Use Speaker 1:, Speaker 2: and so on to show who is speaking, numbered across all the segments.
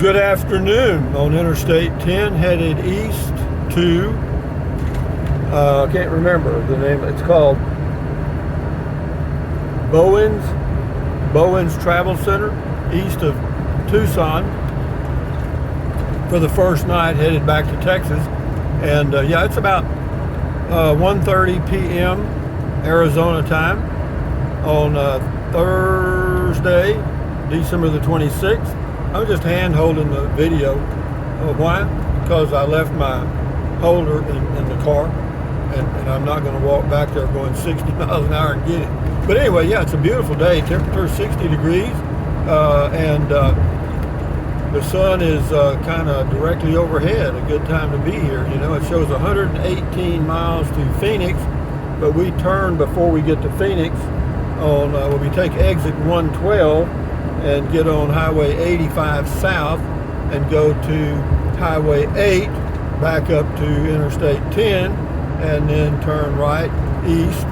Speaker 1: Good afternoon on Interstate 10, headed east to, I can't remember the name, it's called Bowens Travel Center, east of Tucson, for the first night, headed back to Texas. And yeah, it's about 1:30 p.m. Arizona time on Thursday, December the 26th. I'm just hand holding the video. Why? Because I left my holder in the car, and I'm not going to walk back there going 60 miles an hour and get it. But anyway, yeah, it's a beautiful day. Temperature 60 degrees, and the sun is kind of directly overhead. A good time to be here. You know, it shows 118 miles to Phoenix, but we turn before we get to Phoenix on when we take exit 112 and get on Highway 85 south and go to Highway 8 back up to Interstate 10, and then turn right east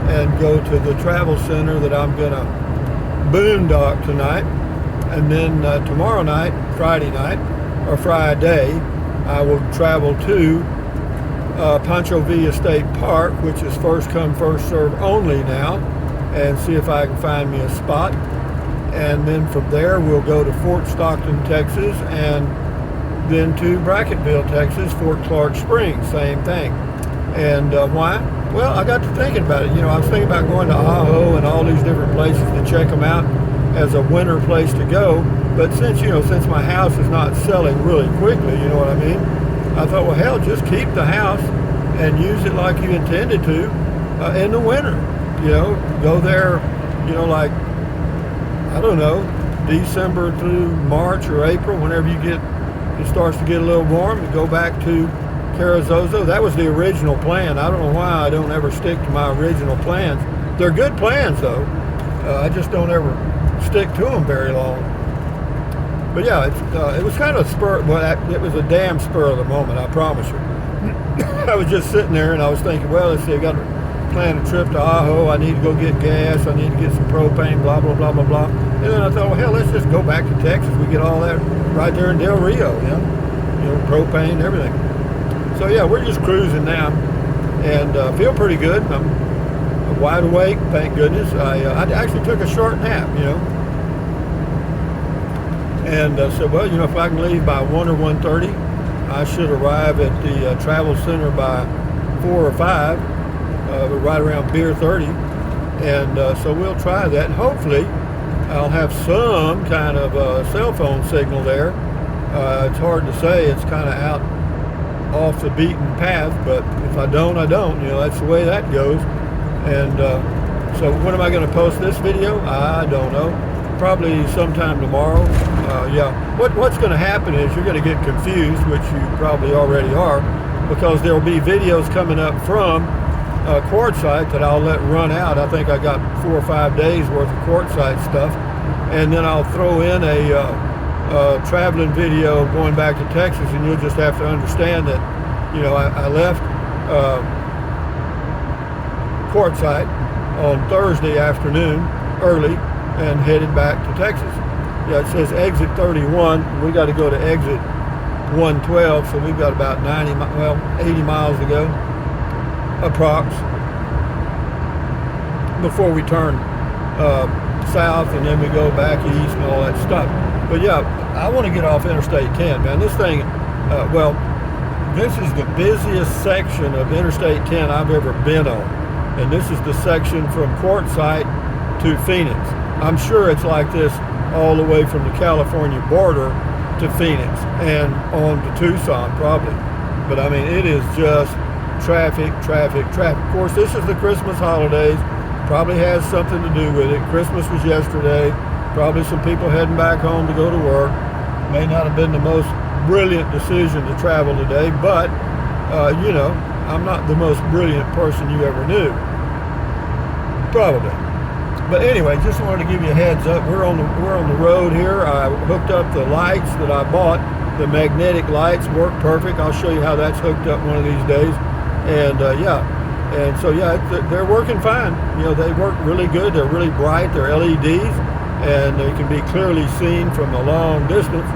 Speaker 1: and go to the travel center that I'm gonna boondock tonight. And then tomorrow night, Friday, I will travel to Pancho Villa State Park, which is first come, first serve only now, and see if I can find me a spot. And then from there, we'll go to Fort Stockton, Texas, and then to Brackettville, Texas, Fort Clark Springs, same thing. And why? Well, I got to thinking about it. You know, I was thinking about going to Ajo and all these different places to check them out as a winter place to go. But since my house is not selling really quickly, you know what I mean? I thought, well, hell, just keep the house and use it like you intended to in the winter. You know, go there, you know, like, I don't know, December through March or April, whenever it starts to get a little warm, and go back to Carrizozo. That was the original plan. I don't know why I don't ever stick to my original plans. They're good plans, though. I just don't ever stick to them very long. But yeah, it was kind of a spur. Well, it was a damn spur of the moment, I promise you. I was just sitting there and I was thinking, well, let's see, I got to plan a trip to Ajo. I need to go get gas. I need to get some propane, blah, blah, blah, blah, blah. And then I thought, well, hell, let's just go back to Texas. We get all that right there in Del Rio, you know, propane, everything. So yeah, we're just cruising now, and feel pretty good. I'm wide awake, thank goodness. I actually took a short nap, you know, and said, well, you know, if I can leave by 1 or 1:30, I should arrive at the travel center by 4 or 5. Right around beer 30, and so we'll try that, and hopefully I'll have some kind of cell phone signal there. It's hard to say. It's kind of out off the beaten path, but if I don't, I don't. You know, that's the way that goes. And so when am I going to post this video? I don't know. Probably sometime tomorrow. Yeah. What's going to happen is you're going to get confused, which you probably already are, because there will be videos coming up from Quartzsite that I'll let run out. I think I got 4 or 5 days worth of Quartzsite stuff, and then I'll throw in a traveling video going back to Texas, and you'll just have to understand that, you know, I left Quartzsite on Thursday afternoon early and headed back to Texas. Yeah, it says exit 31. We got to go to exit 112, so we've got about 80 miles to go, approx, before we turn south, and then we go back east and all that stuff. But yeah, I want to get off Interstate 10, man. This thing, well, this is the busiest section of Interstate 10 I've ever been on, and this is the section from Quartzsite to Phoenix. I'm sure it's like this all the way from the California border to Phoenix and on to Tucson probably. But I mean, it is just traffic. Of course, this is the Christmas holidays. Probably has something to do with it. Christmas was yesterday. Probably some people heading back home to go to work. May not have been the most brilliant decision to travel today, but you know, I'm not the most brilliant person you ever knew. Probably. But anyway, just wanted to give you a heads up. We're on the road here. I hooked up the lights that I bought. The magnetic lights work perfect. I'll show you how that's hooked up one of these days. And yeah, and so yeah, they're working fine. You know, they work really good. They're really bright. They're LEDs, and they can be clearly seen from a long distance.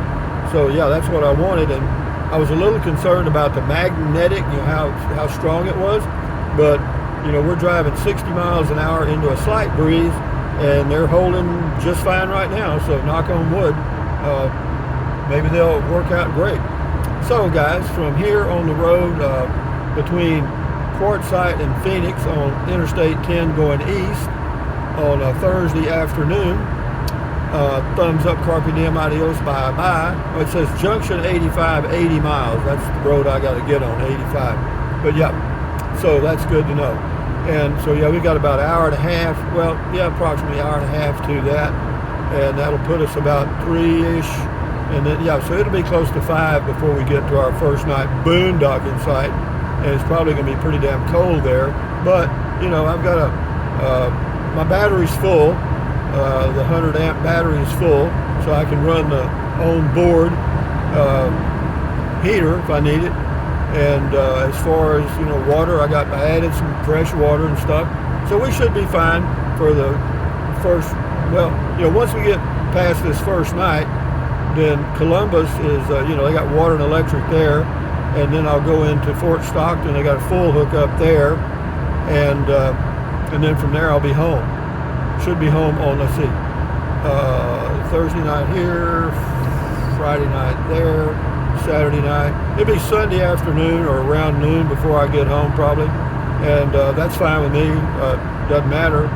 Speaker 1: So yeah, that's what I wanted. And I was a little concerned about the magnetic, how strong it was. But we're driving 60 miles an hour into a slight breeze, and they're holding just fine right now. So knock on wood, maybe they'll work out great. So guys, from here on the road between Quartzsite and Phoenix on Interstate 10 going east on a Thursday afternoon, thumbs up, carpe diem, adios, bye bye. Oh, it says junction 85, 80 miles. That's the road I got to get on, 85. But yeah, so that's good to know. And so yeah, we got about an hour and a half. Well, yeah, approximately an hour and a half to that, and that'll put us about 3-ish. And then yeah, so it'll be close to 5 before we get to our first night boondocking site. And it's probably going to be pretty damn cold there. But I've got my battery's full. The 100 amp battery is full, so I can run the on-board heater if I need it. And as far as water, I added some fresh water and stuff, so we should be fine for the first. Well, once we get past this first night, then Columbus is they got water and electric there, and then I'll go into Fort Stockton. They got a full hookup there, and then from there I'll be home. Should be home on, let's see, Thursday night here, Friday night there, Saturday night. It'll be Sunday afternoon or around noon before I get home probably, and that's fine with me. Doesn't matter.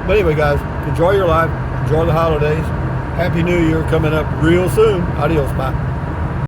Speaker 1: But anyway, guys, enjoy your life, enjoy the holidays. Happy New Year coming up real soon. Adios, bye.